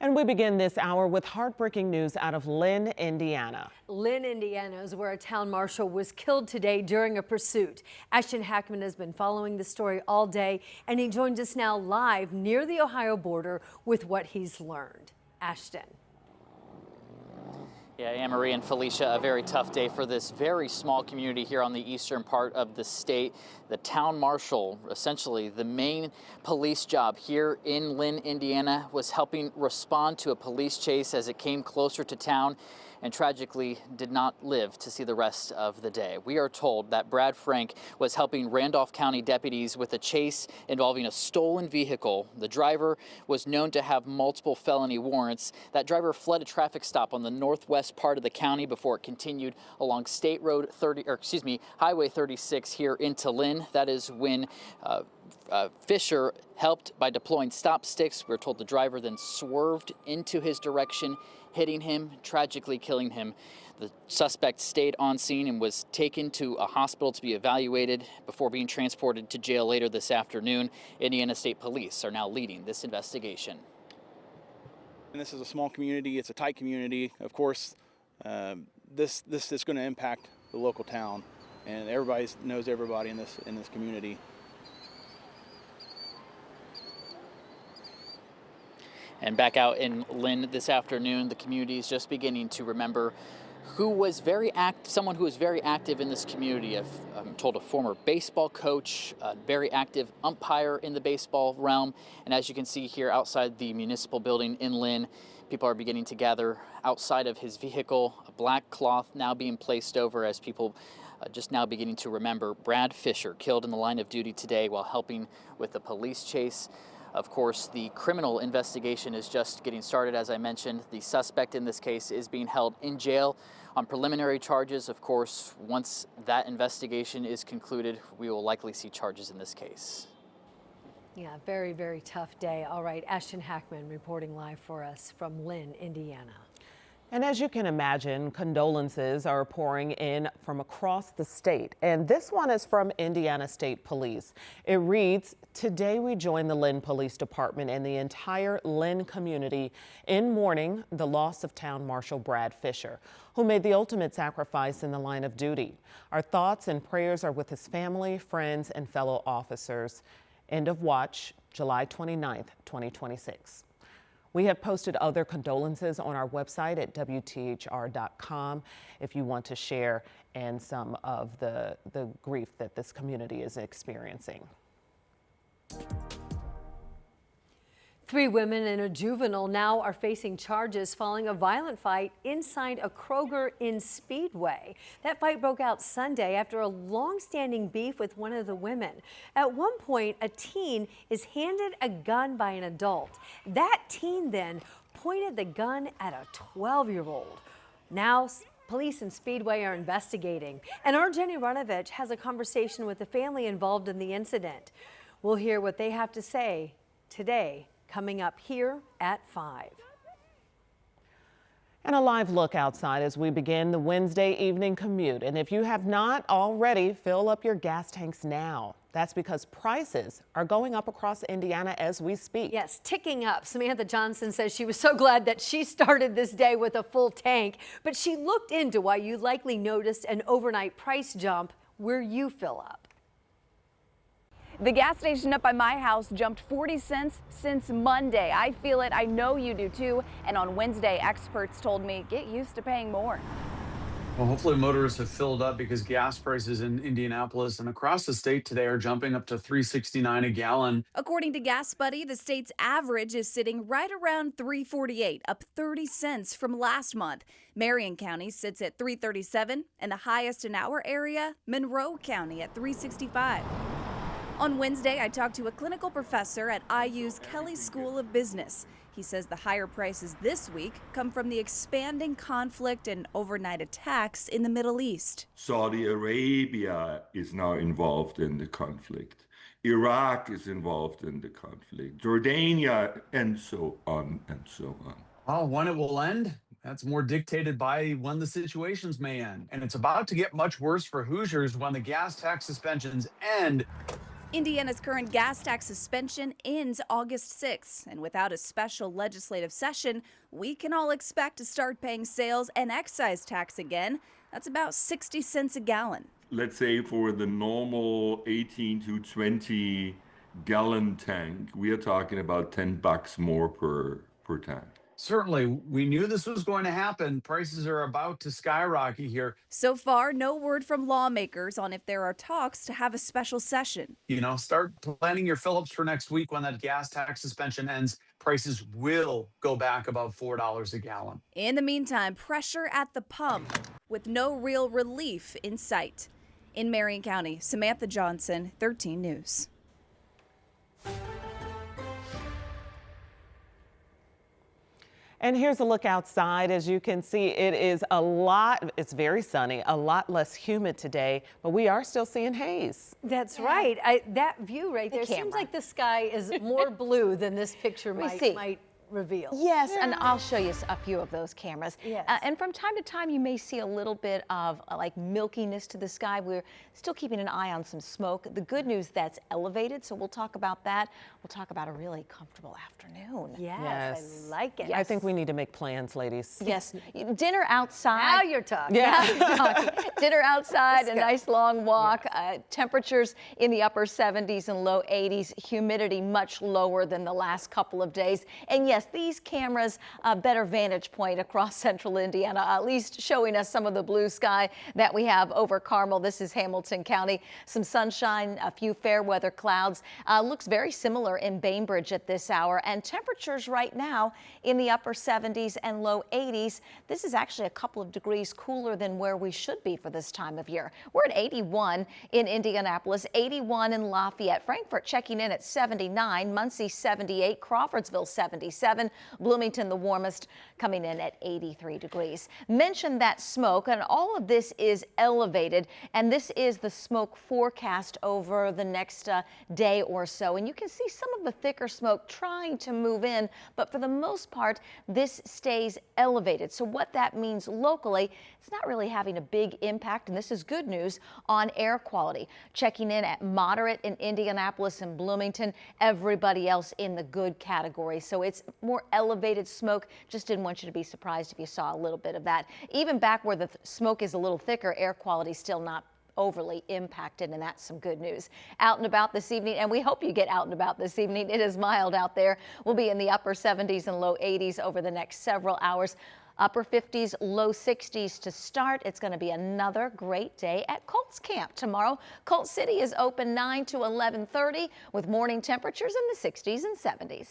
And we begin this hour with heartbreaking news out of Lynn, Indiana. Lynn, Indiana is where a town marshal was killed today during a pursuit. Ashton Hackman has been following the story all day, and he joins us now live near the Ohio border with what he's learned. Ashton. Yeah, Anne-Marie and Felicia, a very tough day for this very small community here on the eastern part of the state. The town marshal, essentially the main police job here in Lynn, Indiana, was helping respond to a police chase as it came closer to town, and tragically did not live to see the rest of the day. We are told that Brad Frank was helping Randolph County deputies with a chase involving a stolen vehicle. The driver was known to have multiple felony warrants. That driver fled a traffic stop on the northwest part of the county before it continued along Highway 36 here into Lynn. That is when Fisher helped by deploying stop sticks. We're told the driver then swerved into his direction, hitting him, tragically killing him. The suspect stayed on scene and was taken to a hospital to be evaluated before being transported to jail later this afternoon. Indiana State Police are now leading this investigation. And this is a small community. It's a tight community. Of course, this is going to impact the local town, and everybody knows everybody in this community. And back out in Lynn this afternoon, the community is just beginning to remember someone who was very active in this community. I'm told a former baseball coach, a very active umpire in the baseball realm. And as you can see here outside the municipal building in Lynn, people are beginning to gather outside of his vehicle, a black cloth now being placed over as people just now beginning to remember Brad Fisher, killed in the line of duty today while helping with the police chase. Of course, the criminal investigation is just getting started. As I mentioned, the suspect in this case is being held in jail on preliminary charges. Of course, once that investigation is concluded, we will likely see charges in this case. Yeah, very, very tough day. All right, Ashton Hackman reporting live for us from Lynn, Indiana. And as you can imagine, condolences are pouring in from across the state. And this one is from Indiana State Police. It reads, "Today we join the Lynn Police Department and the entire Lynn community in mourning the loss of Town Marshal Brad Fisher, who made the ultimate sacrifice in the line of duty. Our thoughts and prayers are with his family, friends, and fellow officers. End of watch, July 29th, 2026. We have posted other condolences on our website at WTHR.com if you want to share and some of the grief that this community is experiencing. 3 women and a juvenile now are facing charges following a violent fight inside a Kroger in Speedway. That fight broke out Sunday after a long-standing beef with one of the women. At one point, a teen is handed a gun by an adult. That teen then pointed the gun at a 12-year-old. Now, police in Speedway are investigating, and our Jenny Runovich has a conversation with the family involved in the incident. We'll hear what they have to say today, coming up here at 5. And a live look outside as we begin the Wednesday evening commute. And if you have not already, fill up your gas tanks now. That's because prices are going up across Indiana as we speak. Yes, ticking up. Samantha Johnson says she was so glad that she started this day with a full tank, but she looked into why you likely noticed an overnight price jump where you fill up. The gas station up by my house jumped 40 cents since Monday. I feel it. I know you do too. And on Wednesday, experts told me get used to paying more. Well, hopefully motorists have filled up because gas prices in Indianapolis and across the state today are jumping up to $3.69 a gallon. According to Gas Buddy, the state's average is sitting right around $3.48, up 30 cents from last month. Marion County sits at $3.37, and the highest in our area, Monroe County at $3.65. On Wednesday, I talked to a clinical professor at IU's Kelly School of Business. He says the higher prices this week come from the expanding conflict and overnight attacks in the Middle East. Saudi Arabia is now involved in the conflict. Iraq is involved in the conflict. Jordania, and so on and so on. Well, when it will end, that's more dictated by when the situations may end. And it's about to get much worse for Hoosiers when the gas tax suspensions end. Indiana's current gas tax suspension ends August 6th, and without a special legislative session, we can all expect to start paying sales and excise tax again. That's about 60 cents a gallon. Let's say for the normal 18 to 20 gallon tank, we are talking about $10 more per tank. Certainly, we knew this was going to happen. Prices are about to skyrocket here. So far, no word from lawmakers on if there are talks to have a special session. Start planning your fill-ups for next week when that gas tax suspension ends. Prices will go back above $4 a gallon. In the meantime, pressure at the pump with no real relief in sight. In Marion County, Samantha Johnson, 13 News. And here's a look outside. As you can see, it's very sunny, a lot less humid today, but we are still seeing haze. That's right. That view right there seems like the sky is more blue than this picture might reveal. Yes, and I'll show you a few of those cameras. Yes. And from time to time, you may see a little bit of like milkiness to the sky. We're still keeping an eye on some smoke. The good news, that's elevated, so we'll talk about that. We'll talk about a really comfortable afternoon. Yes, I like it. I think we need to make plans, ladies. Yes, dinner outside. Now you're talking. Yeah. Now you're talking. Dinner outside, a nice long walk. Temperatures in the upper 70s and low 80s. Humidity much lower than the last couple of days. And yes, these cameras, a better vantage point across central Indiana, at least showing us some of the blue sky that we have over Carmel. This is Hamilton County. Some sunshine, a few fair weather clouds. Looks very similar in Bainbridge at this hour. And temperatures right now in the upper 70s and low 80s. This is actually a couple of degrees cooler than where we should be for this time of year. We're at 81 in Indianapolis, 81 in Lafayette. Frankfort checking in at 79, Muncie 78, Crawfordsville 77. Bloomington, the warmest, coming in at 83 degrees. Mentioned that smoke, and all of this is elevated, and this is the smoke forecast over the next day or so. And you can see some of the thicker smoke trying to move in, but for the most part, this stays elevated. So what that means locally, it's not really having a big impact, and this is good news on air quality. Checking in at moderate in Indianapolis and Bloomington, everybody else in the good category. So it's more elevated smoke. Just didn't want you to be surprised if you saw a little bit of that. Even back where the smoke is a little thicker, air quality still not overly impacted, and that's some good news. Out and about this evening, and we hope you get out and about this evening. It is mild out there. We'll be in the upper 70s and low 80s over the next several hours. Upper 50s, low 60s to start. It's going to be another great day at Colts Camp tomorrow. Colt City is open 9 to 11:30 with morning temperatures in the 60s and 70s.